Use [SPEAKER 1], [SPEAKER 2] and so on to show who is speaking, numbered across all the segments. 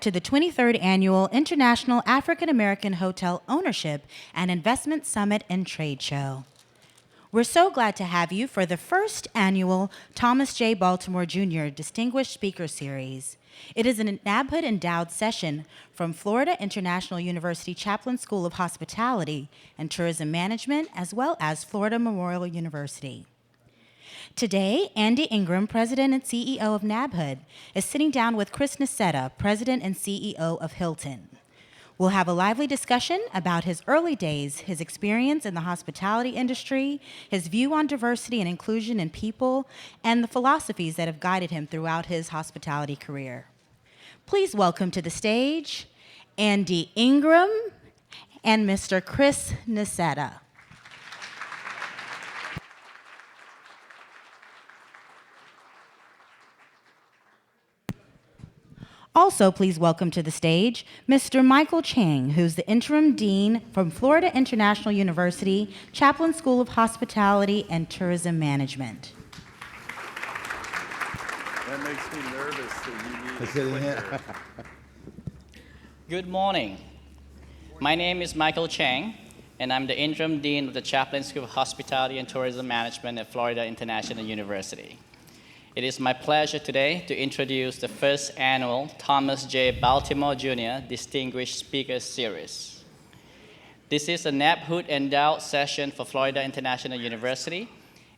[SPEAKER 1] To the 23rd Annual International African American Hotel Ownership and Investment Summit and Trade Show. We're so glad to have you for the first annual Thomas J. Baltimore Jr. Distinguished Speaker Series. It is an NABHOOD endowed session from Florida International University Chaplin School of Hospitality and Tourism Management, as well as Florida Memorial University. Today, Andy Ingraham, President and CEO of NABHOOD, is sitting down with Chris Nassetta, President and CEO of Hilton. We'll have a lively discussion about his early days, his experience in the hospitality industry, his view on diversity and inclusion in people, and the philosophies that have guided him throughout his hospitality career. Please welcome to the stage Andy Ingraham and Mr. Chris Nassetta. Also, please welcome to the stage Mr. Michael Chang, who's the interim dean from Florida International University, Chaplin School of Hospitality and Tourism Management.
[SPEAKER 2] That makes me nervous that you need a clicker.
[SPEAKER 3] Good morning. My name is Michael Chang, and I'm the interim dean of the Chaplin School of Hospitality and Tourism Management at Florida International University. It is my pleasure today to introduce the first annual Thomas J. Baltimore Jr. Distinguished Speaker Series. This is a NABHOOD endowed session for Florida International University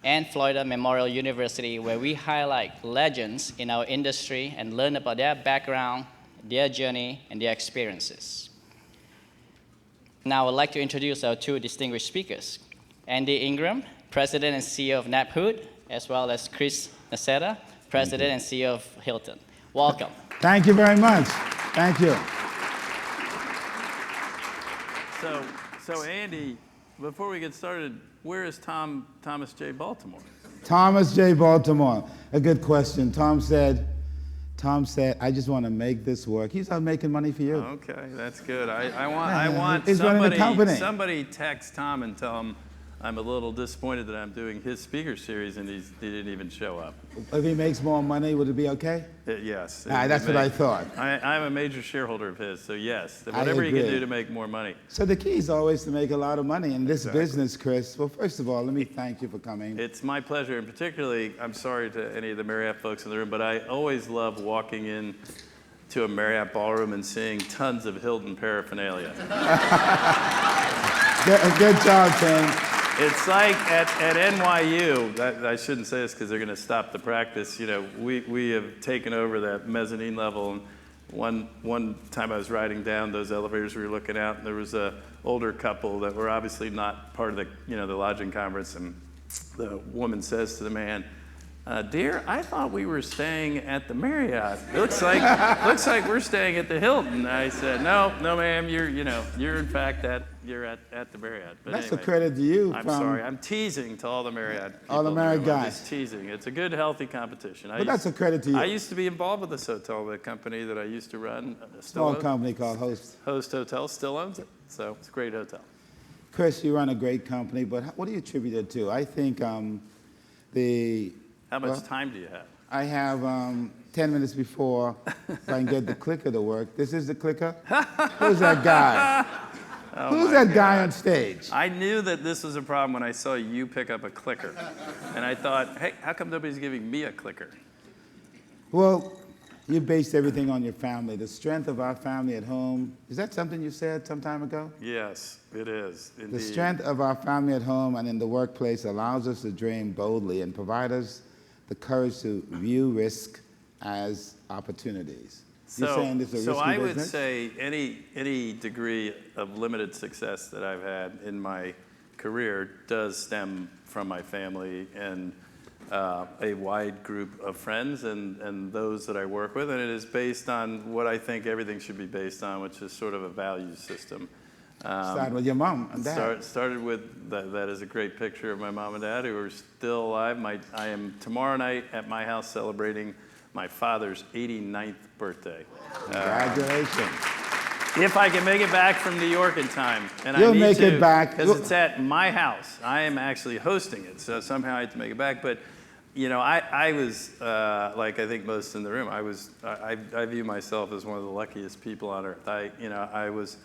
[SPEAKER 3] and Florida Memorial University, where we highlight legends in our industry and learn about their background, their journey, and their experiences. Now I'd like to introduce our two distinguished speakers, Andy Ingraham, President and CEO of NABHOOD, as well as Chris Nassetta, President and CEO of Hilton. Welcome.
[SPEAKER 4] Thank you very much. Thank you.
[SPEAKER 2] So Andy, before we get started, where is Thomas J. Baltimore?
[SPEAKER 4] Thomas J. Baltimore. A good question. Tom said, I just want to make this work. He's out making money for you.
[SPEAKER 2] Okay, that's good. I want
[SPEAKER 4] He's running the company.
[SPEAKER 2] Somebody text Tom and tell him I'm a little disappointed that I'm doing his speaker series and he didn't even show up.
[SPEAKER 4] If he makes more money, would it be okay?
[SPEAKER 2] Yes.
[SPEAKER 4] That's what I thought.
[SPEAKER 2] I'm a major shareholder of his, so yes, whatever he can do to make more money.
[SPEAKER 4] So the key is always to make a lot of money in this business, Chris. Well, first of all, let me thank you for coming.
[SPEAKER 2] It's my pleasure, and particularly, I'm sorry to any of the Marriott folks in the room, but I always love walking in to a Marriott ballroom and seeing tons of Hilton paraphernalia.
[SPEAKER 4] Good job, Tim.
[SPEAKER 2] It's like at NYU, I shouldn't say this because they're going to stop the practice, we have taken over that mezzanine level. And one time I was riding down those elevators we were looking out, and there was a older couple that were obviously not part of the lodging conference, and the woman says to the man, dear, I thought we were staying at the Marriott. Looks like we're staying at the Hilton. I said, no, ma'am, you're in fact you're at the Marriott. But
[SPEAKER 4] that's
[SPEAKER 2] anyway,
[SPEAKER 4] a credit to you.
[SPEAKER 2] I'm sorry, I'm teasing to all the Marriott people.
[SPEAKER 4] All the Marriott guys.
[SPEAKER 2] I'm just teasing. It's a good, healthy competition.
[SPEAKER 4] But that's a credit to you.
[SPEAKER 2] I used to be involved with this hotel, the company that I used to run.
[SPEAKER 4] Small company called Host.
[SPEAKER 2] Host Hotel still owns it, so it's a great hotel.
[SPEAKER 4] Chris, you run a great company, but what do you attribute it to? I think
[SPEAKER 2] How much time do you have?
[SPEAKER 4] I have 10 minutes before if I can get the clicker to work. This is the clicker? Who's that guy? Who's that guy on stage?
[SPEAKER 2] I knew that this was a problem when I saw you pick up a clicker. And I thought, hey, how come nobody's giving me a clicker?
[SPEAKER 4] Well, you based everything on your family. The strength of our family at home. Is that something you said some time ago?
[SPEAKER 2] Yes, it is. Indeed.
[SPEAKER 4] The strength of our family at home and in the workplace allows us to dream boldly and provide us the courage to view risk as opportunities. You're saying this is a risky
[SPEAKER 2] business? So I would say any degree of limited success that I've had in my career does stem from my family and a wide group of friends and those that I work with, and it is based on what I think everything should be based on, which is sort of a values system.
[SPEAKER 4] Started with your mom and dad.
[SPEAKER 2] Started with, that is a great picture of my mom and dad who are still alive. I am tomorrow night at my house celebrating my father's 89th birthday.
[SPEAKER 4] Congratulations.
[SPEAKER 2] If I can make it back from New York in time. And
[SPEAKER 4] You'll
[SPEAKER 2] I need
[SPEAKER 4] make
[SPEAKER 2] to,
[SPEAKER 4] it back.
[SPEAKER 2] Because it's at my house. I am actually hosting it, so somehow I have to make it back. But I was, like I think most in the room, I view myself as one of the luckiest people on earth. I was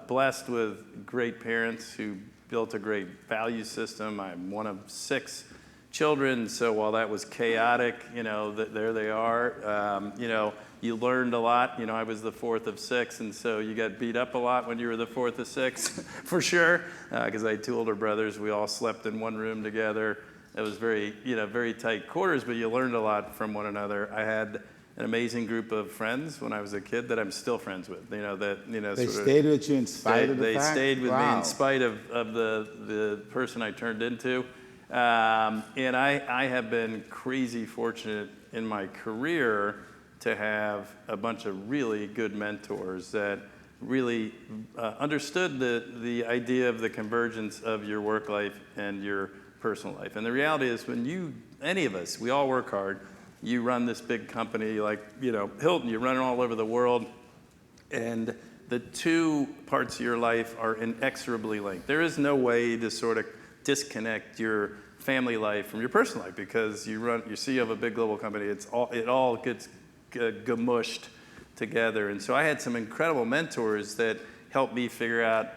[SPEAKER 2] blessed with great parents who built a great value system. I'm one of 6 children, so while that was chaotic, there they are. You learned a lot. I was the 4th of 6, and so you got beat up a lot when you were the 4th of 6, for sure, because I had 2 older brothers. We all slept in one room together. It was very tight quarters, but you learned a lot from one another. I had an amazing group of friends when I was a kid that I'm still friends with.
[SPEAKER 4] They stayed with you in spite of the fact?
[SPEAKER 2] They stayed with me
[SPEAKER 4] Wow.
[SPEAKER 2] in spite of the person I turned into. And I have been crazy fortunate in my career to have a bunch of really good mentors that really understood the idea of the convergence of your work life and your personal life. And the reality is any of us, we all work hard. You run this big company like, Hilton, you run it all over the world. And the 2 parts of your life are inexorably linked. There is no way to sort of disconnect your family life from your personal life, because you're CEO of a big global company. It all gets gamushed together. And so I had some incredible mentors that helped me figure out,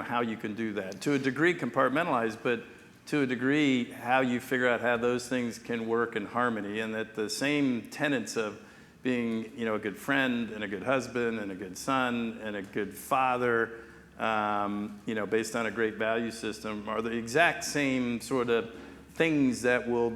[SPEAKER 2] how you can do that. To a degree compartmentalized, but to a degree how you figure out how those things can work in harmony, and that the same tenets of being, a good friend and a good husband and a good son and a good father, based on a great value system, are the exact same sort of things that will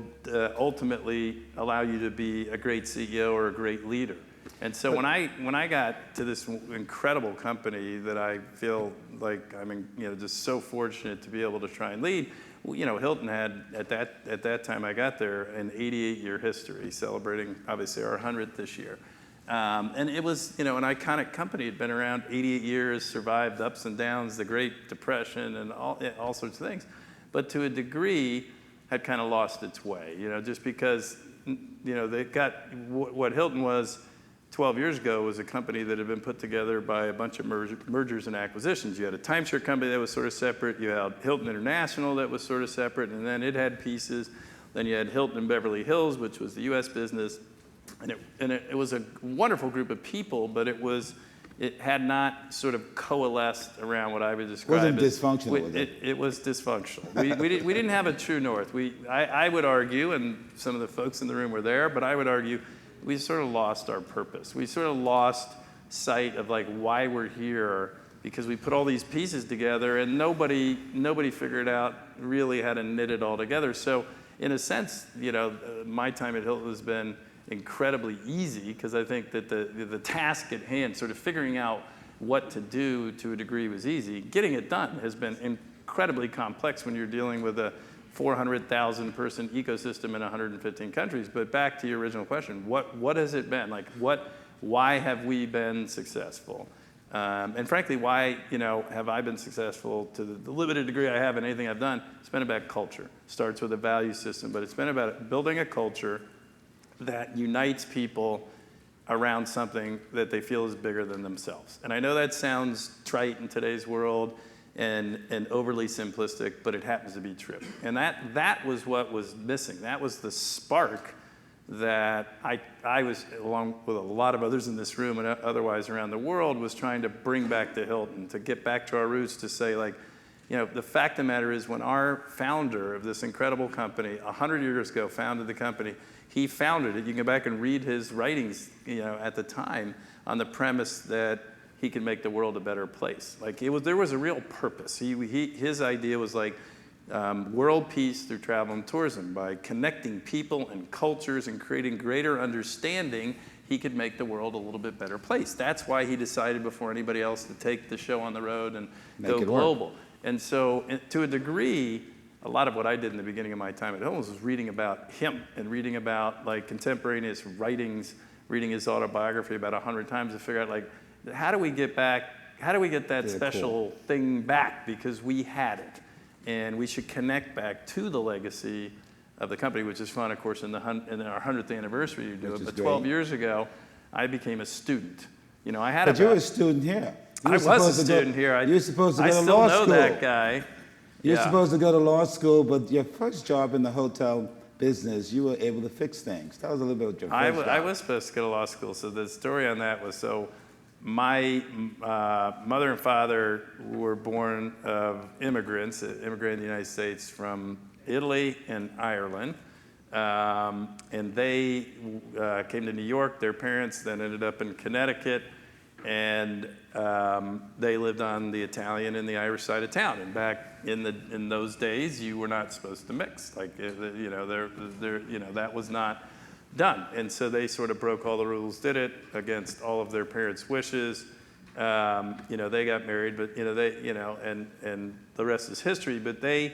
[SPEAKER 2] ultimately allow you to be a great CEO or a great leader. And so when I got to this incredible company that I feel like I'm just so fortunate to be able to try and lead, Hilton had at that time I got there an 88-year history, celebrating obviously our 100th this year. And it was, an iconic company. It had been around 88 years, survived ups and downs, the Great Depression, and all sorts of things. But to a degree, had kind of lost its way, just because, they got what Hilton was 12 years ago was a company that had been put together by a bunch of mergers and acquisitions. You had a timeshare company that was sort of separate. You had Hilton International that was sort of separate, and then it had pieces. Then you had Hilton in Beverly Hills, which was the U.S. business. And it was a wonderful group of people, but it had not sort of coalesced around what I would describe
[SPEAKER 4] Wasn't
[SPEAKER 2] as...
[SPEAKER 4] dysfunctional, was it?
[SPEAKER 2] It was dysfunctional. We didn't have a true north. I would argue, and some of the folks in the room were there, but I would argue we sort of lost our purpose. We sort of lost sight of why we're here, because we put all these pieces together and nobody figured out really how to knit it all together. So in a sense, my time at Hilton has been incredibly easy, because I think that the task at hand, sort of figuring out what to do to a degree, was easy. Getting it done has been incredibly complex when you're dealing with a 400,000 person ecosystem in 115 countries. But back to your original question, what has it been? Why have we been successful? And frankly, why have I been successful to the limited degree I have in anything I've done? It's been about culture. Starts with a value system, but it's been about building a culture that unites people around something that they feel is bigger than themselves. And I know that sounds trite in today's world and overly simplistic, but it happens to be true. And that was what was missing. That was the spark that I was, along with a lot of others in this room and otherwise around the world, was trying to bring back to Hilton, to get back to our roots, to say, the fact of the matter is, when our founder of this incredible company 100 years ago founded the company, he founded it. You can go back and read his writings, at the time, on the premise that he could make the world a better place. There was a real purpose. His idea was world peace through travel and tourism. By connecting people and cultures and creating greater understanding, he could make the world a little bit better place. That's why he decided before anybody else to take the show on the road and go global. And so, to a degree, a lot of what I did in the beginning of my time at Hilton was reading about him and reading about contemporaneous writings, reading his autobiography about 100 times to figure out how do we get that special thing back, because we had it. And we should connect back to the legacy of the company, which is fun, of course, in our 100th anniversary you do it. But 12 years ago, I became a student.
[SPEAKER 4] But you were a student here.
[SPEAKER 2] I was a student here.
[SPEAKER 4] You were supposed to go to law school.
[SPEAKER 2] I still know that guy.
[SPEAKER 4] You're supposed to go to law school, but your first job in the hotel business, you were able to fix things. Tell us a little bit about your first job.
[SPEAKER 2] I was supposed to go to law school, so the story on that was, so my mother and father were born of immigrants, immigrated in the United States from Italy and Ireland. And they came to New York. Their parents then ended up in Connecticut, and they lived on the Italian and the Irish side of town. And back in those days, you were not supposed to mix. Like, you know, that was not done. And so they sort of broke all the rules, did it against all of their parents' wishes. You know, they got married, but and the rest is history. But they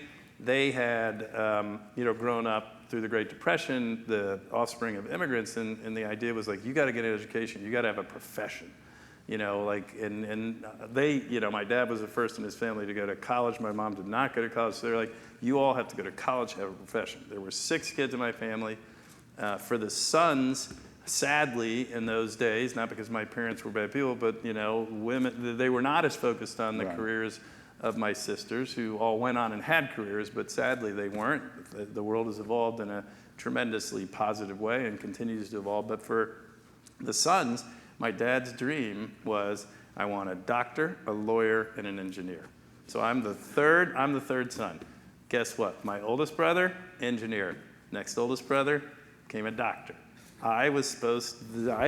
[SPEAKER 2] had grown up through the Great Depression, the offspring of immigrants, and the idea was like, you got to get an education, you got to have a profession. You know, like, and they, my dad was the first in his family to go to college. My mom did not go to college. So they're like, you all have to go to college, have a profession. There were 6 kids in my family. For the sons, sadly, in those days, not because my parents were bad people, but, women, they were not as focused on the careers of my sisters, who all went on and had careers, but sadly they weren't. The world has evolved in a tremendously positive way and continues to evolve. But for the sons, my dad's dream was, I want a doctor, a lawyer, and an engineer. So I'm the third son. Guess what? My oldest brother, engineer. Next oldest brother became a doctor. I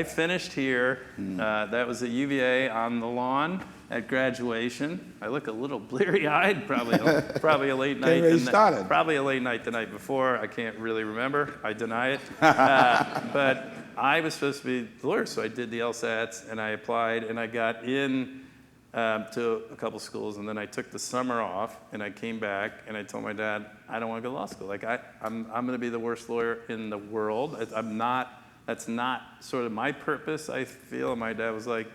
[SPEAKER 2] finished here. That was at UVA on the lawn at graduation. I look a little bleary-eyed, probably a late night. Probably a late night the night before. I can't really remember. I deny it. But I was supposed to be the lawyer, so I did the LSATs, and I applied, and I got in to a couple schools, and then I took the summer off, and I came back, and I told my dad, I don't want to go to law school. Like, I'm going to be the worst lawyer in the world. That's not sort of my purpose, I feel. And my dad was like,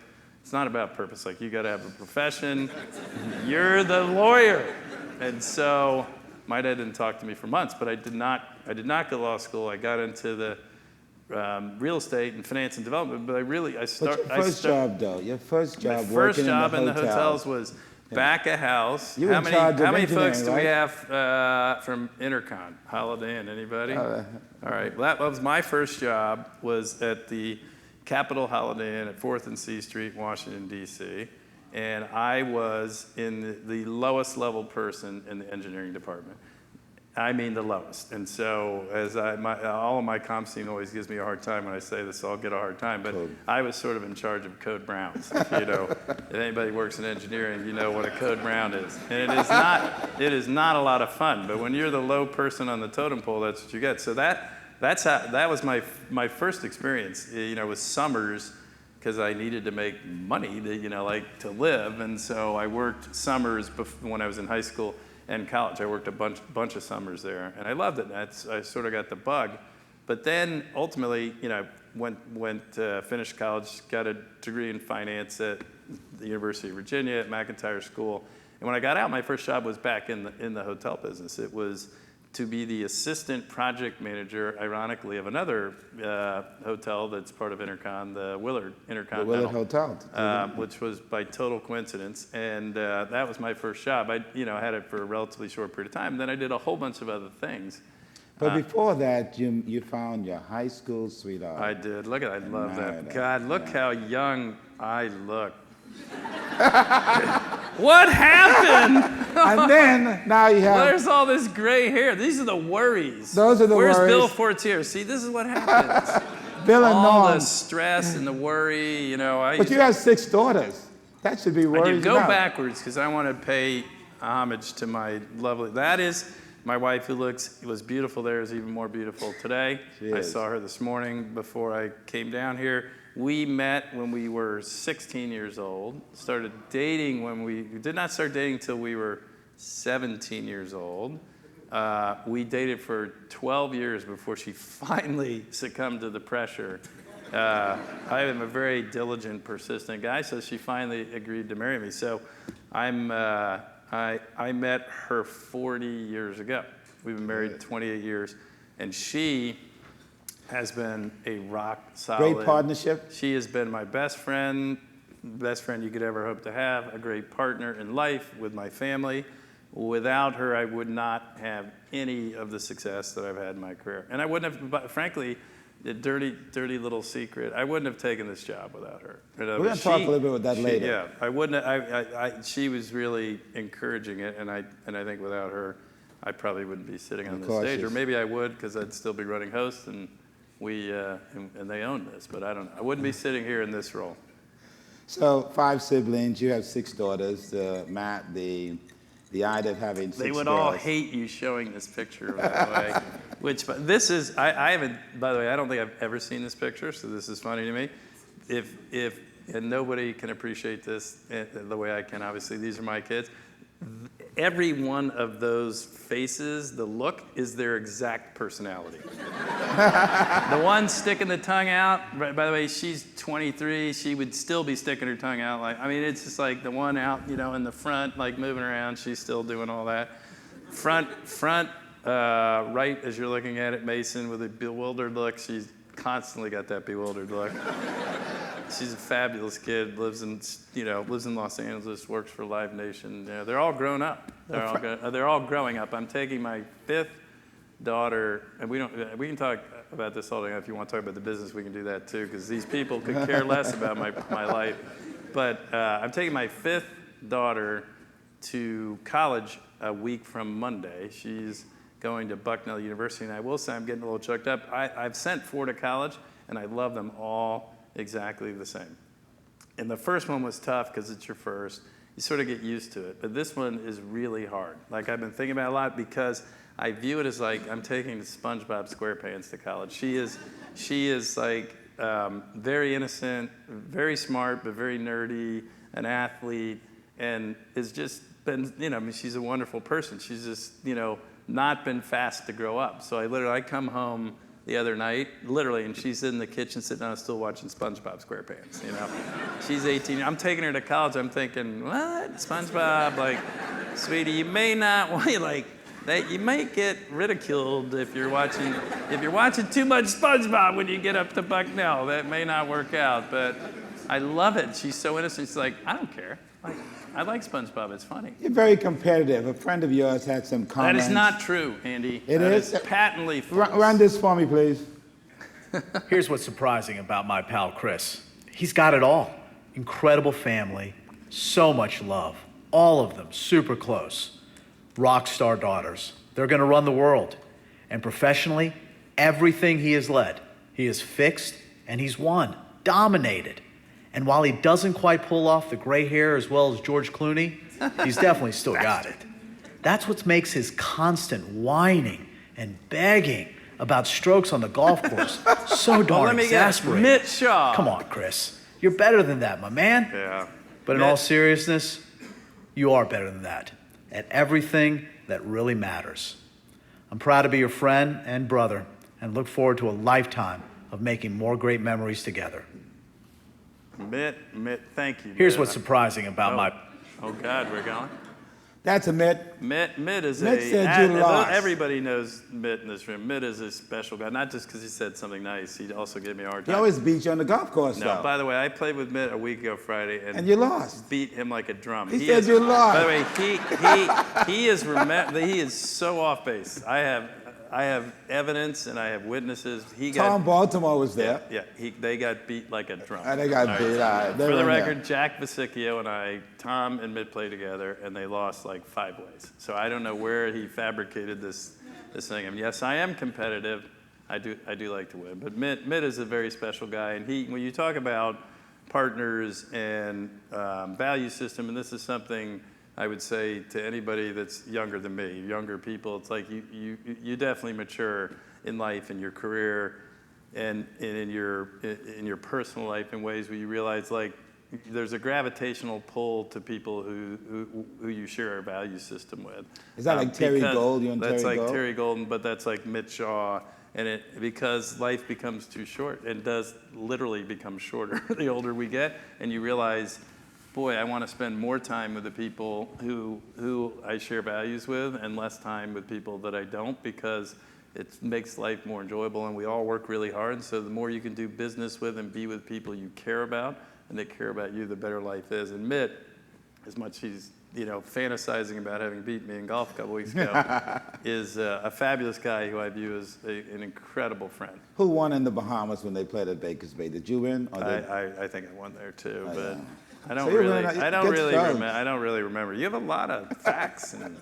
[SPEAKER 2] it's not about purpose. Like, you got to have a profession. You're the lawyer. And so my dad didn't talk to me for months, but I did not go to law school. I got into the real estate and finance and development, but
[SPEAKER 4] Your first job in the
[SPEAKER 2] hotels was back a house.
[SPEAKER 4] You
[SPEAKER 2] how many folks do we have from Intercon? Holiday Inn, anybody? All right, well, that was my first job, was at the Capitol Holiday Inn at 4th and C Street, Washington, D.C., and I was in the lowest level person in the engineering department. I mean the lowest. And so all of my comps team always gives me a hard time when I say this, so I'll get a hard time. But I was sort of in charge of Code Browns. If anybody works in engineering, you know what a Code Brown is. And it is not a lot of fun. But when you're the low person on the totem pole, that's what you get. So that was my first experience, with summers, because I needed to make money to live. And so I worked summers when I was in high school and college. I worked a bunch of summers there, and I loved it. I sort of got the bug. But then ultimately, finished college, got a degree in finance at the University of Virginia at McIntyre School. And when I got out, my first job was back in the hotel business. It was to be the assistant project manager, ironically, of another hotel that's part of Intercon, the Willard Intercontinental.
[SPEAKER 4] The Willard Hotel.
[SPEAKER 2] Which was by total coincidence. And that was my first job. I had it for a relatively short period of time. Then I did a whole bunch of other things.
[SPEAKER 4] But before that, you found your high school sweetheart.
[SPEAKER 2] I did. I love that. God, look how young I look. What happened?
[SPEAKER 4] And then, now you have...
[SPEAKER 2] There's all this gray hair. These are the worries.
[SPEAKER 4] Those are the worries.
[SPEAKER 2] Where's Bill Fortier? See, this is what happens.
[SPEAKER 4] Bill and
[SPEAKER 2] all
[SPEAKER 4] Norm.
[SPEAKER 2] the stress and the worry,
[SPEAKER 4] But you have 6 daughters. That should be worries.
[SPEAKER 2] I do. Go backwards, because I want to pay homage to my lovely... That is my wife, who was beautiful there, is even more beautiful today. I saw her this morning before I came down here. We met when we were 16 years old, started dating we did not start dating until we were 17 years old. We dated for 12 years before she finally succumbed to the pressure. I am a very diligent, persistent guy, so she finally agreed to marry me. So I met her 40 years ago. We've been married 28 years, and she has been a rock solid.
[SPEAKER 4] Great partnership.
[SPEAKER 2] She has been my best friend you could ever hope to have, a great partner in life with my family. Without her, I would not have any of the success that I've had in my career. And I wouldn't have, but frankly, the dirty little secret, I wouldn't have taken this job without her.
[SPEAKER 4] We're going to talk a little bit about that later.
[SPEAKER 2] Yeah, I wouldn't. She was really encouraging it, and I think without her, I probably wouldn't be sitting on this stage, or maybe I would because I'd still be running host, and and they own this. But I don't know. I wouldn't be sitting here in this role.
[SPEAKER 4] So 5 siblings. You have 6 daughters. Matt, the idea of having 6
[SPEAKER 2] They would
[SPEAKER 4] girls.
[SPEAKER 2] all hate you showing this picture, by the way. Which, this is, I haven't, by the way, I don't think I've ever seen this picture, so this is funny to me. And nobody can appreciate this the way I can, obviously, these are my kids. Every one of those faces, the look, is their exact personality. The one sticking the tongue out, by the way, she's 23, she would still be sticking her tongue out. It's just like the one out, in the front, like moving around, she's still doing all that. Front, right as you're looking at it, Mason with a bewildered look. She's constantly got that bewildered look. She's a fabulous kid, lives in Los Angeles, works for Live Nation. They're all grown up. They're all growing up. I'm taking my 5th daughter, and we can talk about this all day. If you want to talk about the business, we can do that too, because these people could care less about my life. But I'm taking my 5th daughter to college a week from Monday. She's going to Bucknell University, and I will say I'm getting a little choked up. I've sent 4 to college, and I love them all exactly the same. And the first one was tough because it's your first. You sort of get used to it. But this one is really hard. Like, I've been thinking about it a lot because I view it as like I'm taking SpongeBob SquarePants to college. She is like very innocent, very smart, but very nerdy, an athlete, and has just been, she's a wonderful person. She's just, not been fast to grow up. So I come home the other night, literally, and she's in the kitchen sitting on a stool watching SpongeBob SquarePants, She's 18. I'm taking her to college. I'm thinking, what? SpongeBob? Like, sweetie, you may not want you might get ridiculed if you're watching too much SpongeBob when you get up to Bucknell. That may not work out, but I love it. She's so innocent. She's like, I don't care. I like SpongeBob. It's funny.
[SPEAKER 4] You're very competitive. A friend of yours had some comments.
[SPEAKER 2] That is not true, Andy.
[SPEAKER 4] It is
[SPEAKER 2] patently false.
[SPEAKER 4] Run this for me, please.
[SPEAKER 5] Here's what's surprising about my pal Chris. He's got it all. Incredible family, so much love. All of them super close. Rock star daughters. They're going to run the world. And professionally, everything he has led, he has fixed and he's won, dominated. And while he doesn't quite pull off the gray hair as well as George Clooney, he's definitely still got it. That's what makes his constant whining and begging about strokes on the golf course so darn exasperating.
[SPEAKER 2] Mitt Shaw.
[SPEAKER 5] Come on, Chris. You're better than that, my man.
[SPEAKER 2] Yeah.
[SPEAKER 5] But in all seriousness, you are better than that at everything that really matters. I'm proud to be your friend and brother and look forward to a lifetime of making more great memories together.
[SPEAKER 2] Mitt, thank you.
[SPEAKER 5] Here's what's surprising about my...
[SPEAKER 2] Oh, God, we're going?
[SPEAKER 4] That's a Mitt.
[SPEAKER 2] Mitt is
[SPEAKER 4] Mitt said you lost.
[SPEAKER 2] Everybody knows Mitt in this room. Mitt is a special guy, not just because he said something nice. He also gave me a hard time.
[SPEAKER 4] He always beat you on the golf course,
[SPEAKER 2] No,
[SPEAKER 4] though.
[SPEAKER 2] by the way, I played with Mitt a week ago Friday. And
[SPEAKER 4] you lost.
[SPEAKER 2] Beat him like a drum.
[SPEAKER 4] He said you lost.
[SPEAKER 2] By the way, he is so off base. I have evidence and I have witnesses.
[SPEAKER 4] Tom Baltimore was there.
[SPEAKER 2] Yeah, they got beat like a drum.
[SPEAKER 4] They got beat.
[SPEAKER 2] For the record, Jack Biscayne and Tom and Mitt played together, and they lost like 5 ways. So I don't know where he fabricated this thing. And yes, I am competitive. I do like to win. But Mitt is a very special guy, and when you talk about partners and value system, and this is something I would say to anybody that's younger than me, younger people, it's like you definitely mature in life, in your career, and in your personal life in ways where you realize like there's a gravitational pull to people who you share a value system with.
[SPEAKER 4] Is that like Terry Gold?
[SPEAKER 2] That's like Terry Golden, but that's like Mitt Shaw. And because life becomes too short, and does literally become shorter the older we get, and you realize, boy, I want to spend more time with the people who I share values with and less time with people that I don't, because it makes life more enjoyable, and we all work really hard. And so the more you can do business with and be with people you care about and they care about you, the better life is. And Mitt as much he's, fantasizing about having beat me in golf a couple weeks ago, is a fabulous guy who I view as an incredible friend.
[SPEAKER 4] Who won in the Bahamas when they played at Baker's Bay? Did you win? Or
[SPEAKER 2] I think I won there too,
[SPEAKER 4] Oh,
[SPEAKER 2] but
[SPEAKER 4] yeah.
[SPEAKER 2] I don't
[SPEAKER 4] So you
[SPEAKER 2] really,
[SPEAKER 4] ran out-
[SPEAKER 2] I don't
[SPEAKER 4] good
[SPEAKER 2] really,
[SPEAKER 4] stuff.
[SPEAKER 2] I don't really remember. You have a lot of facts, and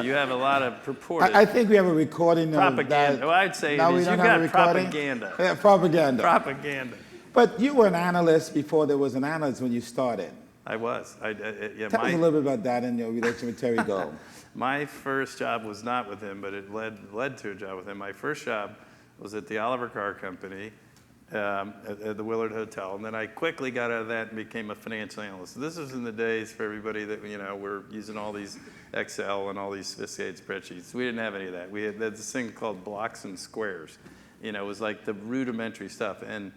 [SPEAKER 2] you have a lot of purported
[SPEAKER 4] I think we have a recording of
[SPEAKER 2] propaganda.
[SPEAKER 4] that.
[SPEAKER 2] Well, I'd say
[SPEAKER 4] No,
[SPEAKER 2] it
[SPEAKER 4] we
[SPEAKER 2] is.
[SPEAKER 4] don't
[SPEAKER 2] You've
[SPEAKER 4] have a
[SPEAKER 2] got
[SPEAKER 4] recording?
[SPEAKER 2] propaganda.
[SPEAKER 4] Yeah, propaganda.
[SPEAKER 2] Propaganda.
[SPEAKER 4] But you were an analyst before there was an analyst when you started.
[SPEAKER 2] I was. Yeah,
[SPEAKER 4] Tell us a little bit about that and your relation with Terry Gold.
[SPEAKER 2] My first job was not with him, but it led to a job with him. My first job was at the Oliver Car Company at the Willard Hotel, and then I quickly got out of that and became a financial analyst. This was in the days for everybody that were using all these Excel and all these sophisticated spreadsheets. We didn't have any of that. We had this thing called blocks and squares. It was like the rudimentary stuff. And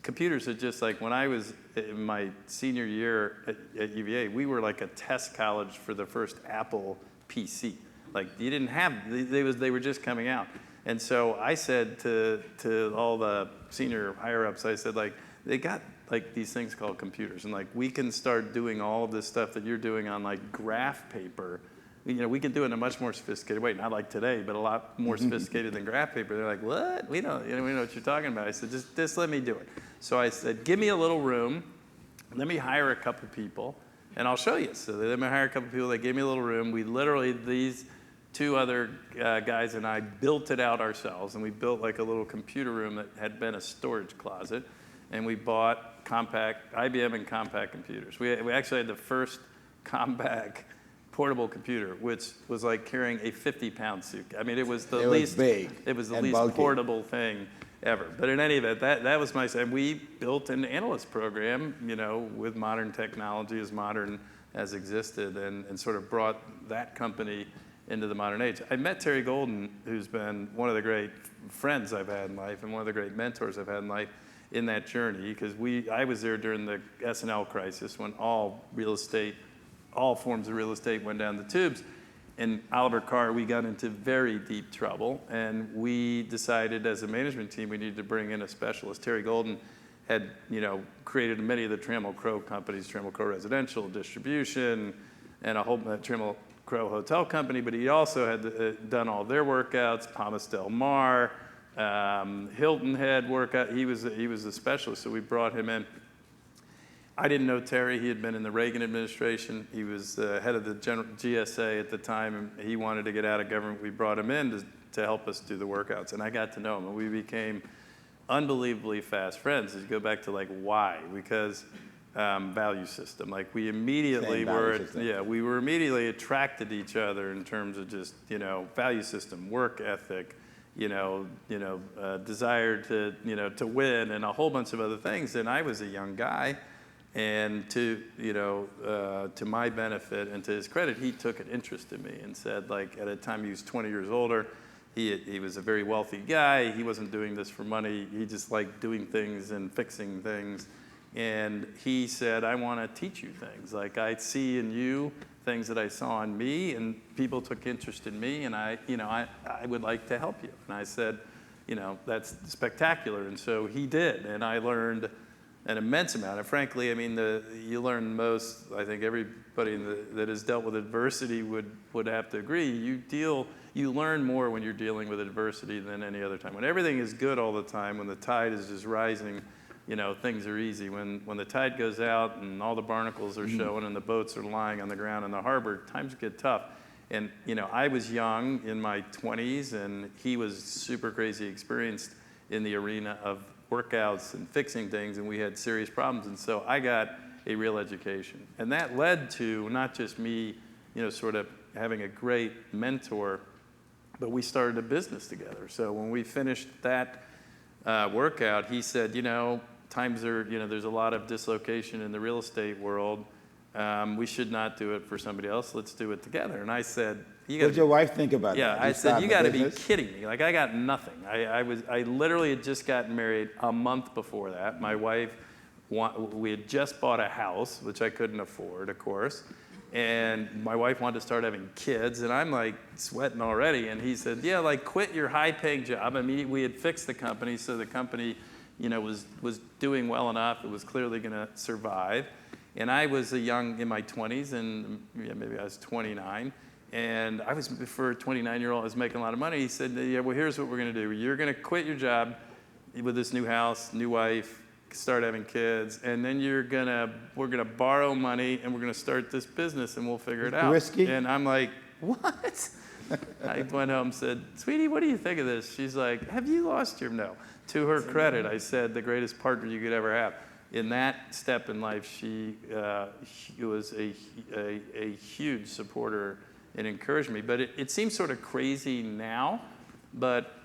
[SPEAKER 2] computers are just like, when I was in my senior year at UVA, we were like a test college for the first Apple PC. Like, you didn't have, they were just coming out. And so I said to all the senior higher-ups, I said, like, they got like these things called computers, and like, we can start doing all of this stuff that you're doing on like graph paper. We can do it in a much more sophisticated way, not like today, but a lot more sophisticated than graph paper. They're like, what? We know what you're talking about. I said, just let me do it. So I said, give me a little room, let me hire a couple people, and I'll show you. So they let me hire a couple people. They gave me a little room. We literally, these two other guys and I built it out ourselves, and we built like a little computer room that had been a storage closet, and we bought IBM and compact computers. We actually had the first compact portable computer, which was like carrying a 50-pound suit. I mean, it was the least
[SPEAKER 4] big.
[SPEAKER 2] It was the
[SPEAKER 4] and
[SPEAKER 2] least
[SPEAKER 4] bulky.
[SPEAKER 2] portable thing ever. But in any event, that was my. And we built an analyst program, with modern technology, as modern as existed, and sort of brought that company into the modern age. I met Terry Golden, who's been one of the great friends I've had in life and one of the great mentors I've had in life in that journey, because I was there during the S&L crisis when all forms of real estate went down the tubes. In Oliver Carr, we got into very deep trouble, and we decided as a management team we needed to bring in a specialist. Terry Golden had, created many of the Trammell Crow companies, Trammell Crow Residential, Distribution, and a whole Trammell Crow Hotel Company, but he also had done all their workouts, Palmas Del Mar, Hilton had workout. He was a specialist, so we brought him in. I didn't know Terry. He had been in the Reagan administration. He was head of the GSA at the time, and he wanted to get out of government. We brought him in to help us do the workouts, and I got to know him, and we became unbelievably fast friends. As you go back to like why, because value system. Like we immediately we were immediately attracted to each other in terms of just value system, work ethic, desire to win, and a whole bunch of other things. And I was a young guy. And to my benefit and to his credit, he took an interest in me and said, like, at a time he was 20 years older, he was a very wealthy guy. He wasn't doing this for money. He just liked doing things and fixing things. And he said, I want to teach you things. Like, I see in you things that I saw in me, and people took interest in me, and I would like to help you. And I said, that's spectacular. And so he did, and I learned an immense amount. And frankly, I mean, you learn most, I think everybody that has dealt with adversity would have to agree. You learn more when you're dealing with adversity than any other time. When everything is good all the time, when the tide is just rising, things are easy. When the tide goes out and all the barnacles are showing and the boats are lying on the ground in the harbor, times get tough. And, I was young in my 20s, and he was super crazy experienced in the arena of workouts and fixing things, and we had serious problems. And so I got a real education. And that led to not just me, sort of having a great mentor, but we started a business together. So when we finished that workout, he said, times are, there's a lot of dislocation in the real estate world. We should not do it for somebody else. Let's do it together. And I said,
[SPEAKER 4] what did your wife think about that?
[SPEAKER 2] Yeah, I said, you got to be kidding me. Like, I got nothing. I literally had just gotten married a month before that. My wife, we had just bought a house, which I couldn't afford, of course. And my wife wanted to start having kids, and I'm like sweating already. And he said, yeah, like, quit your high-paying job. I mean, we had fixed the company, so the company, was doing well enough. It was clearly going to survive. And I was in my 20s, and maybe I was 29. And I was, for a 29-year-old, I was making a lot of money. He said, yeah, well, here's what we're going to do. You're going to quit your job with this new house, new wife, start having kids, and then we're going to borrow money, and we're going to start this business, and we'll figure it out.
[SPEAKER 4] Risky?
[SPEAKER 2] And I'm like, what? I went home and said, sweetie, what do you think of this? She's like, have you lost your, no. To her credit, I said, the greatest partner you could ever have. In that step in life, she was a huge supporter and encouraged me. But it seems sort of crazy now, but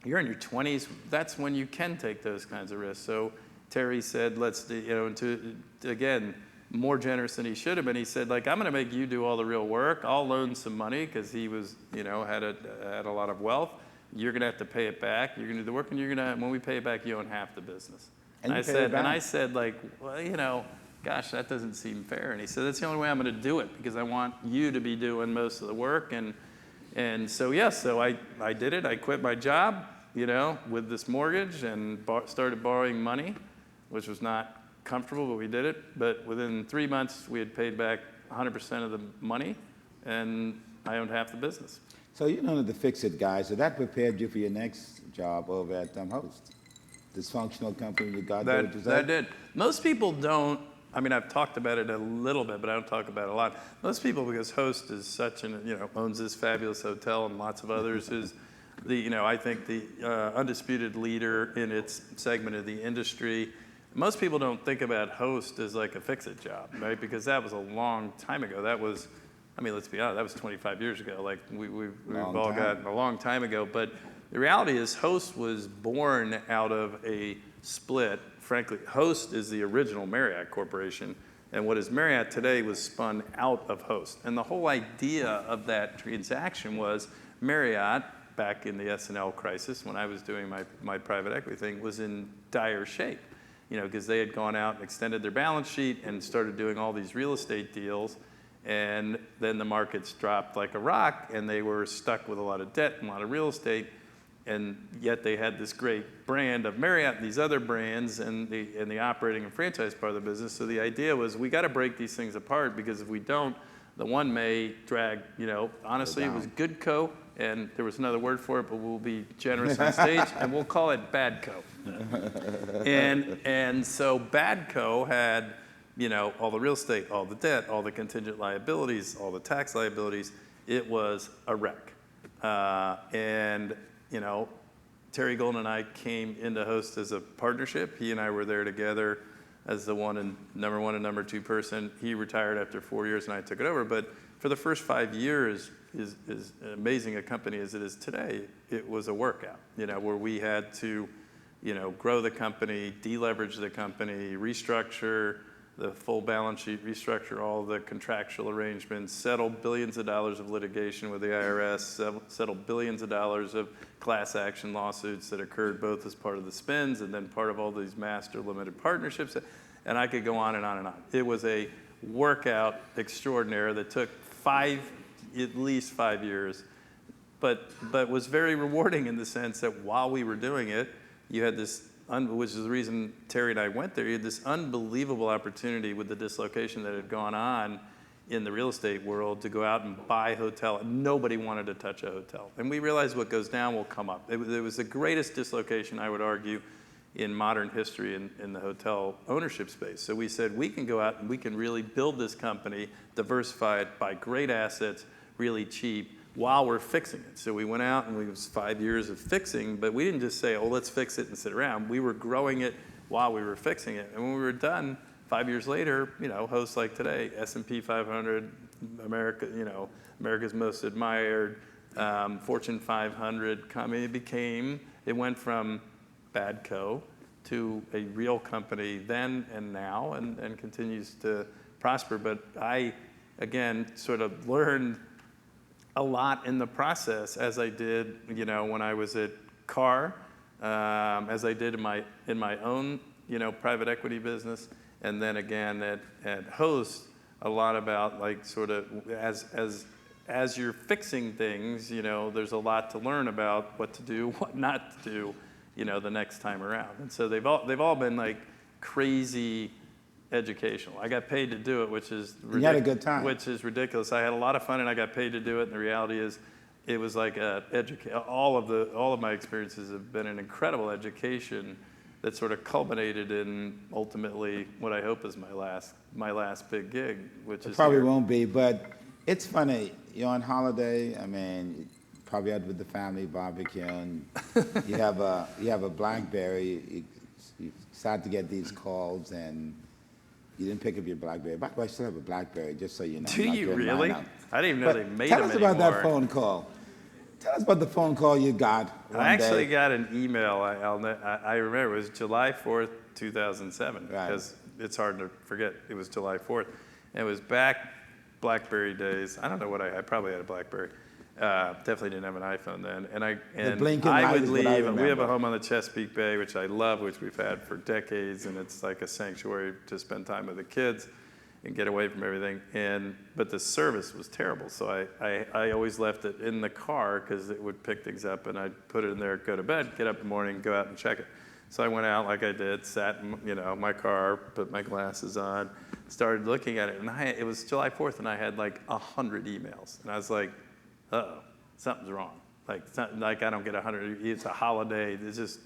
[SPEAKER 2] you're in your 20s, that's when you can take those kinds of risks. So Terry said, let's, again, more generous than he should have been. He said, like, I'm going to make you do all the real work. I'll loan some money because he was, had a lot of wealth. You're going to have to pay it back. You're going to do the work, and when we pay it back, you own half the business. And I said, like, well, gosh, that doesn't seem fair. And he said, that's the only way I'm going to do it, because I want you to be doing most of the work. And so, yes, so I did it. I quit my job, with this mortgage, and started borrowing money, which was not comfortable, but we did it. But within 3 months, we had paid back 100% of the money, and I owned half the business.
[SPEAKER 4] So you're one of the fix-it guys. So that prepared you for your next job over at Host, dysfunctional company you got there.
[SPEAKER 2] That did. Most people don't. I mean, I've talked about it a little bit, but I don't talk about it a lot. Most people, because Host is such owns this fabulous hotel and lots of others, is I think the undisputed leader in its segment of the industry. Most people don't think about Host as like a fix-it job, right? Because that was a long time ago. That was, let's be honest, that was 25 years ago. Like we've all gotten a long time ago. But the reality is Host was born out of a split. Frankly, Host is the original Marriott Corporation. And what is Marriott today was spun out of Host. And the whole idea of that transaction was Marriott, back in the S&L crisis, when I was doing my private equity thing, was in dire shape. Because they had gone out and extended their balance sheet and started doing all these real estate deals. And then the markets dropped like a rock, and they were stuck with a lot of debt and a lot of real estate. And yet they had this great brand of Marriott and these other brands and the operating and franchise part of the business. So the idea was, we got to break these things apart, because if we don't, the one may drag, honestly, it was good co, and there was another word for it, but we'll be generous on stage, and we'll call it bad co. And so bad co had, all the real estate, all the debt, all the contingent liabilities, all the tax liabilities. It was a wreck. Terry Golden and I came into Host as a partnership. He and I were there together as the number one and number two person. He retired after 4 years, and I took it over. But for the first 5 years, is amazing a company as it is today, it was a workout, where we had to, grow the company, deleverage the company, restructure the full balance sheet, restructure all the contractual arrangements, settle billions of dollars of litigation with the IRS, settle billions of dollars of class action lawsuits that occurred both as part of the spins and then part of all these master limited partnerships. And I could go on and on and on. It was a workout extraordinaire that took at least 5 years, but was very rewarding in the sense that while we were doing it, you had this, which is the reason Terry and I went there, you had this unbelievable opportunity with the dislocation that had gone on in the real estate world to go out and buy a hotel. Nobody wanted to touch a hotel. And we realized what goes down will come up. It was the greatest dislocation, I would argue, in modern history in the hotel ownership space. So we said, we can go out and we can really build this company, diversify it, buy great assets, really cheap, while we're fixing it. So we went out, and it was 5 years of fixing, but we didn't just say, oh, let's fix it and sit around. We were growing it while we were fixing it. And when we were done, 5 years later, Hosts like today, S&P 500, America, America's Most Admired, Fortune 500 company. It went from bad co to a real company then and now, and continues to prosper. But I, again, sort of learned a lot in the process, as I did, when I was at Carr, as I did in my own, private equity business, and then again at Host, a lot about like sort of as you're fixing things, there's a lot to learn about what to do, what not to do, the next time around. And so they've all been like crazy educational. I got paid to do it, which is
[SPEAKER 4] You had a good time.
[SPEAKER 2] Which is ridiculous. I had a lot of fun, and I got paid to do it. And the reality is, it was like all of my experiences have been an incredible education that sort of culminated in ultimately what I hope is my last big gig, which is
[SPEAKER 4] Probably
[SPEAKER 2] here.
[SPEAKER 4] won't be, but it's funny. You're on holiday. I mean, probably out with the family barbecuing. You have a BlackBerry. You start to get these calls, and you didn't pick up your BlackBerry. By the way, I still have a BlackBerry, just so you know.
[SPEAKER 2] Do
[SPEAKER 4] I'm not
[SPEAKER 2] you
[SPEAKER 4] giving
[SPEAKER 2] really?
[SPEAKER 4] mine out.
[SPEAKER 2] I didn't even know
[SPEAKER 4] But
[SPEAKER 2] they made
[SPEAKER 4] tell
[SPEAKER 2] them
[SPEAKER 4] us about
[SPEAKER 2] anymore.
[SPEAKER 4] that phone call. Tell us about the phone call you got one
[SPEAKER 2] I actually
[SPEAKER 4] day.
[SPEAKER 2] got an email. I remember it was July 4th, 2007,
[SPEAKER 4] Right.
[SPEAKER 2] because it's hard to forget. It was July 4th. And it was back BlackBerry days. I don't know what I probably had a BlackBerry. Definitely didn't have an iPhone then. And
[SPEAKER 4] blinking
[SPEAKER 2] I
[SPEAKER 4] light
[SPEAKER 2] would
[SPEAKER 4] is what I
[SPEAKER 2] leave. We have a
[SPEAKER 4] remember.
[SPEAKER 2] home on the Chesapeake Bay, which I love, which we've had for decades, and it's like a sanctuary to spend time with the kids and get away from everything. But the service was terrible, so I always left it in the car because it would pick things up, and I'd put it in there, go to bed, get up in the morning, go out and check it. So I went out like I did, sat in my car, put my glasses on, started looking at it, and it was July 4th, and I had like 100 emails, and I was like, uh-oh, something's wrong. Like I don't get 100. It's a holiday. It's just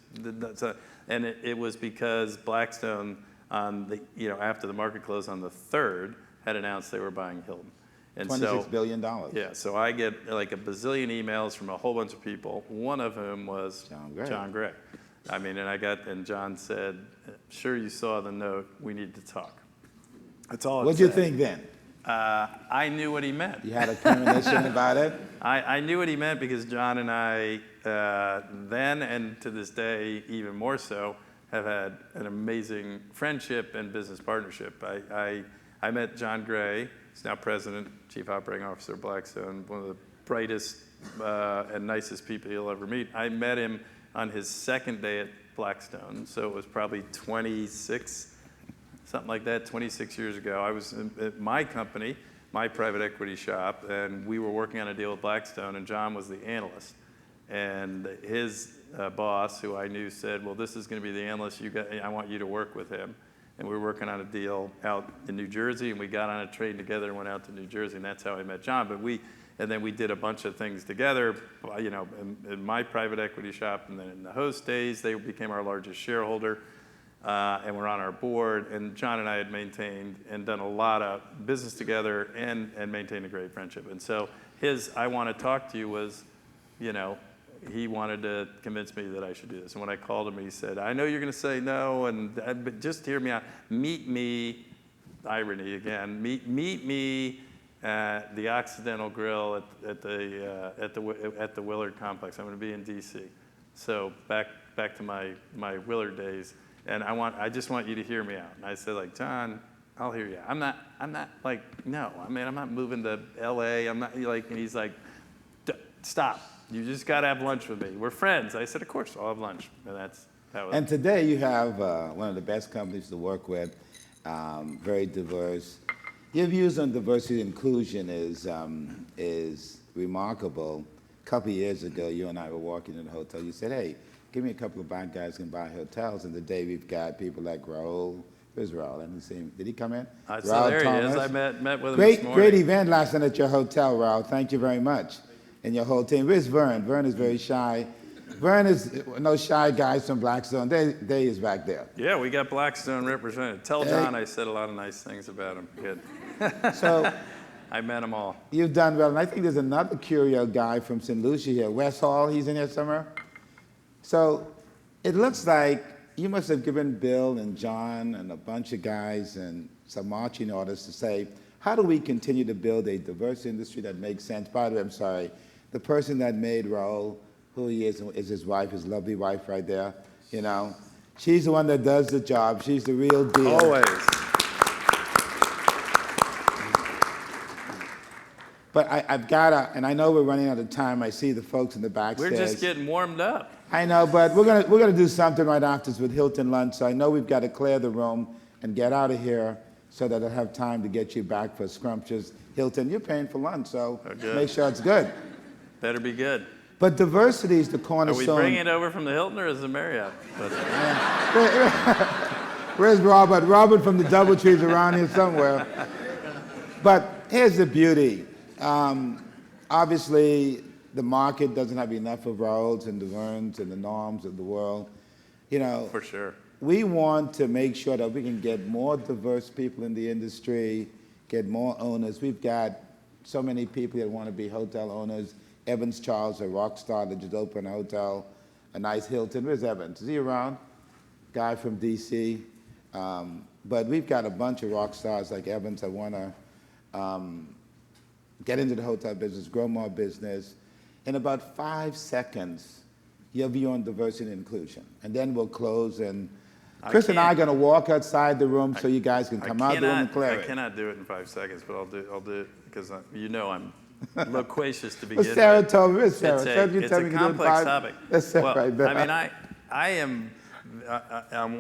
[SPEAKER 2] and it was because Blackstone on after the market closed on the 3rd had announced they were buying Hilton. And
[SPEAKER 4] $26 billion.
[SPEAKER 2] Yeah, so I get like a bazillion emails from a whole bunch of people, one of whom was
[SPEAKER 4] John Gray.
[SPEAKER 2] I mean, and John said, sure you saw the note, we need to talk. That's all it
[SPEAKER 4] What'd you
[SPEAKER 2] said.
[SPEAKER 4] think then?
[SPEAKER 2] I knew what he meant.
[SPEAKER 4] You had a premonition about it?
[SPEAKER 2] I knew what he meant because John and I, then and to this day, even more so, have had an amazing friendship and business partnership. I met John Gray. He's now president, chief operating officer of Blackstone, one of the brightest and nicest people you'll ever meet. I met him on his second day at Blackstone, so it was probably 26, something like that, 26 years ago. I was at my company, my private equity shop, and we were working on a deal with Blackstone, and John was the analyst. And his boss, who I knew, said, well, this is going to be the analyst. I want you to work with him. And we were working on a deal out in New Jersey, and we got on a train together and went out to New Jersey, and that's how I met John. And then we did a bunch of things together, in my private equity shop, and then in the host days, they became our largest shareholder, and we're on our board. And John and I had maintained and done a lot of business together and maintained a great friendship. And so his I want to talk to you was, he wanted to convince me that I should do this. And when I called him, he said, I know you're going to say no, but just hear me out. Meet me, irony again, meet me at the Occidental Grill at the Willard Complex. I'm going to be in D.C. So back to my Willard days. And I just want you to hear me out. And I said, John, I'll hear you. I'm not no. I mean, I'm not moving to L.A. I'm not and he's like, stop. You just got to have lunch with me. We're friends. I said, of course, I'll have lunch. And that was.
[SPEAKER 4] And today you have one of the best companies to work with, very diverse. Your views on diversity and inclusion is remarkable. A couple of years ago, you and I were walking in the hotel. You said, hey, give me a couple of black guys who can buy hotels. And today we've got people like Raul. Where's Raul? I didn't see him. Did he come in?
[SPEAKER 2] So there he is. I met with him this morning.
[SPEAKER 4] Great event last night at your hotel, Raul. Thank you very much. And your whole team. Where's Vern? Vern is very shy. Vern is no shy guys from Blackstone. They is back there.
[SPEAKER 2] Yeah, we got Blackstone represented. Tell John I said a lot of nice things about him. Good.
[SPEAKER 4] So
[SPEAKER 2] I met them all.
[SPEAKER 4] You've done well. And I think there's another curio guy from St. Lucia here. Wes Hall, he's in here somewhere. So it looks like you must have given Bill and John and a bunch of guys and some marching orders to say, how do we continue to build a diverse industry that makes sense? By the way, I'm sorry. The person that made Raul who he is his wife, his lovely wife right there. She's the one that does the job. She's the real deal.
[SPEAKER 2] Always.
[SPEAKER 4] But I've got to, and I know we're running out of time. I see the folks in the backstairs.
[SPEAKER 2] We're just getting warmed up.
[SPEAKER 4] I know, but we're gonna do something right after this with Hilton lunch. So I know we've got to clear the room and get out of here so that I'll have time to get you back for scrumptious. Hilton, you're paying for lunch, so make sure it's good.
[SPEAKER 2] Better be good.
[SPEAKER 4] But diversity is the
[SPEAKER 2] Are
[SPEAKER 4] cornerstone.
[SPEAKER 2] we bringing it over from the Hilton or is it Marriott?
[SPEAKER 4] Where's Robert? Robert from the Doubletree's around here somewhere. But here's the beauty. Obviously, the market doesn't have enough of Raoul's and the Verns and the Norms of the world. You know,
[SPEAKER 2] For sure.
[SPEAKER 4] we want to make sure that we can get more diverse people in the industry, get more owners. We've got so many people that want to be hotel owners. Evans Charles, a rock star that just opened a hotel, a nice Hilton. Where's Evans? Is he around? Guy from DC. But we've got a bunch of rock stars like Evans that want to get into the hotel business, grow more business. In about 5 seconds, your view on diversity and inclusion. And then we'll close, and Chris and I are going to walk outside the room so you guys can come out the room and clear it.
[SPEAKER 2] I cannot do it in 5 seconds, but I'll do it because you know I'm loquacious to begin
[SPEAKER 4] Well,
[SPEAKER 2] with.
[SPEAKER 4] Sarah told me, Sarah.
[SPEAKER 2] It's a complex topic.
[SPEAKER 4] Let's say
[SPEAKER 2] Well,
[SPEAKER 4] right there.
[SPEAKER 2] I mean, I am, on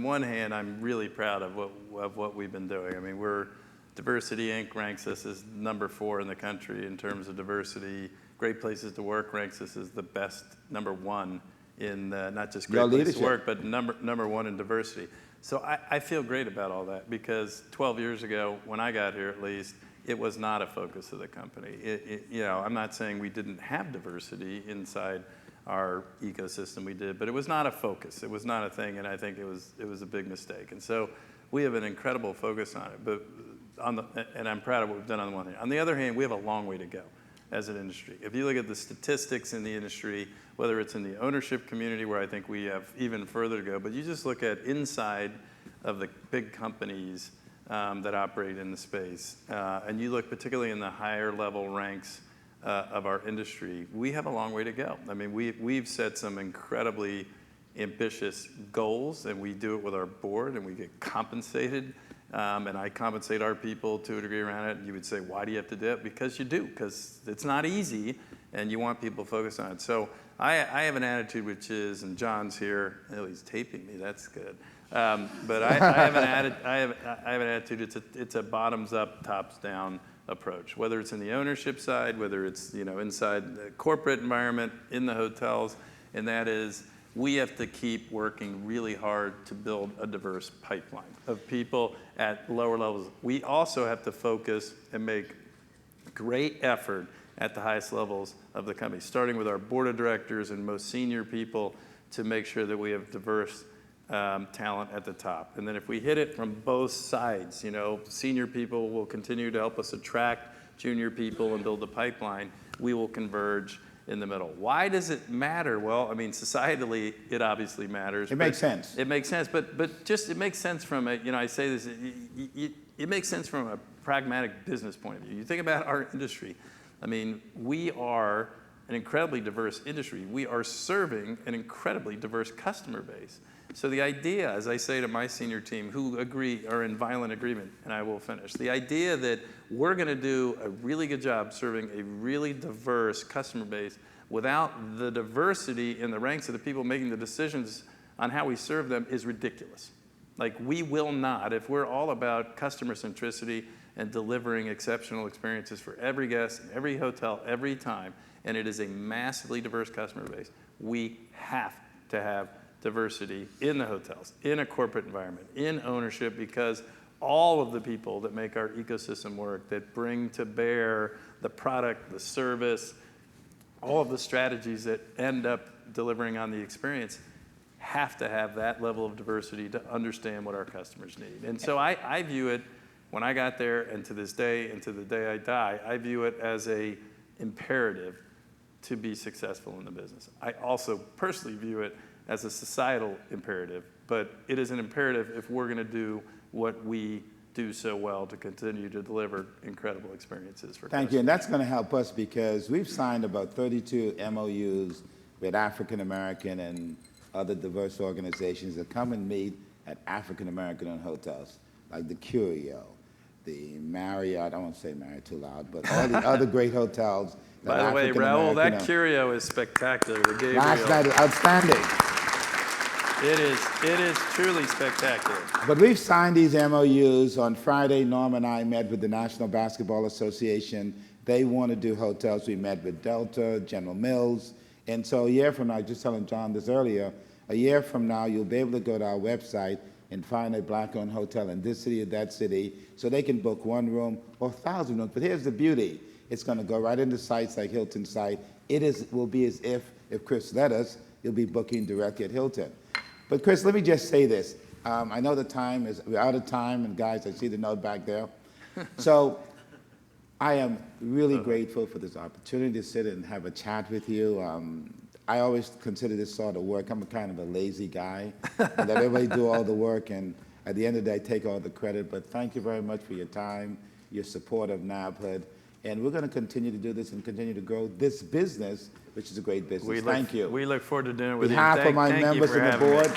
[SPEAKER 2] one hand, I'm really proud of what we've been doing. I mean, Diversity Inc. ranks us as number 4 in the country in terms of diversity. Great Places to Work ranks us as the best number 1 in not just Great Places to Work, but number 1 in diversity. So I feel great about all that because 12 years ago, when I got here at least, it was not a focus of the company. You know, I'm not saying we didn't have diversity inside our ecosystem, we did, but it was not a focus. It was not a thing, and I think it was a big mistake. And so we have an incredible focus on it, but and I'm proud of what we've done on the one hand. On the other hand, we have a long way to go as an industry. If you look at the statistics in the industry, whether it's in the ownership community where I think we have even further to go, but you just look at inside of the big companies that operate in the space, and you look particularly in the higher level ranks of our industry, we have a long way to go. I mean, we've set some incredibly ambitious goals, and we do it with our board, and we get compensated. And I compensate our people to a degree around it. And you would say, why do you have to do it? Because you do, because it's not easy, and you want people focused on it. So I have an attitude which is, and John's here, oh, he's taping me, that's good. But I have an attitude, it's a bottoms-up, tops-down approach, whether it's in the ownership side, whether it's inside the corporate environment, in the hotels, and that is, we have to keep working really hard to build a diverse pipeline of people at lower levels. We also have to focus and make great effort at the highest levels of the company, starting with our board of directors and most senior people to make sure that we have diverse talent at the top. And then if we hit it from both sides, senior people will continue to help us attract junior people and build the pipeline. We will converge in the middle. Why does it matter? Well, I mean, societally, it obviously matters.
[SPEAKER 4] It makes sense.
[SPEAKER 2] It makes sense, but just it makes sense from a, I say this, it makes sense from a pragmatic business point of view. You think about our industry. I mean, we are an incredibly diverse industry. We are serving an incredibly diverse customer base. So the idea, as I say to my senior team, who are in violent agreement, and I will finish, the idea that we're going to do a really good job serving a really diverse customer base without the diversity in the ranks of the people making the decisions on how we serve them is ridiculous. Like, we will not, if we're all about customer centricity and delivering exceptional experiences for every guest, every hotel, every time, and it is a massively diverse customer base, we have to have diversity in the hotels, in a corporate environment, in ownership, because all of the people that make our ecosystem work, that bring to bear the product, the service, all of the strategies that end up delivering on the experience have to have that level of diversity to understand what our customers need. And so I view it, when I got there and to this day and to the day I die, I view it as an imperative to be successful in the business. I also personally view it as a societal imperative, but it is an imperative if we're going to do what we do so well to continue to deliver incredible experiences for customers.
[SPEAKER 4] Thank you, and that's going to help us because we've signed about 32 MOUs with African American and other diverse organizations that come and meet at African American owned hotels, like the Curio, the Marriott, I won't say Marriott too loud, but all the other great hotels.
[SPEAKER 2] By the way, Raul, that Curio is spectacular. The Gabriel.
[SPEAKER 4] Last night, outstanding.
[SPEAKER 2] It is truly spectacular.
[SPEAKER 4] But we've signed these MOUs. On Friday, Norm and I met with the National Basketball Association. They want to do hotels. We met with Delta, General Mills. And so a year from now, just telling John this earlier, a year from now, you'll be able to go to our website and find a black-owned hotel in this city or that city so they can book 1 room or 1,000 rooms. But here's the beauty. It's going to go right into sites like Hilton site. Will be as if Chris let us, you'll be booking directly at Hilton. But Chris, let me just say this. I know we're out of time, and guys, I see the note back there. So I am really grateful for this opportunity to sit and have a chat with you. I always consider this sort of work. I'm a kind of a lazy guy, and let everybody do all the work, and at the end of the day, I take all the credit. But thank you very much for your time, your support of NABHOOD, and we're going to continue to do this and continue to grow this business, which is a great business. Thank you.
[SPEAKER 2] We look forward to doing it
[SPEAKER 4] On
[SPEAKER 2] with you.
[SPEAKER 4] behalf of my members of the board,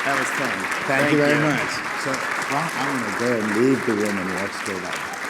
[SPEAKER 2] That was fun.
[SPEAKER 4] thank you very much. So, well, I'm going to go and leave the room and walk straight out.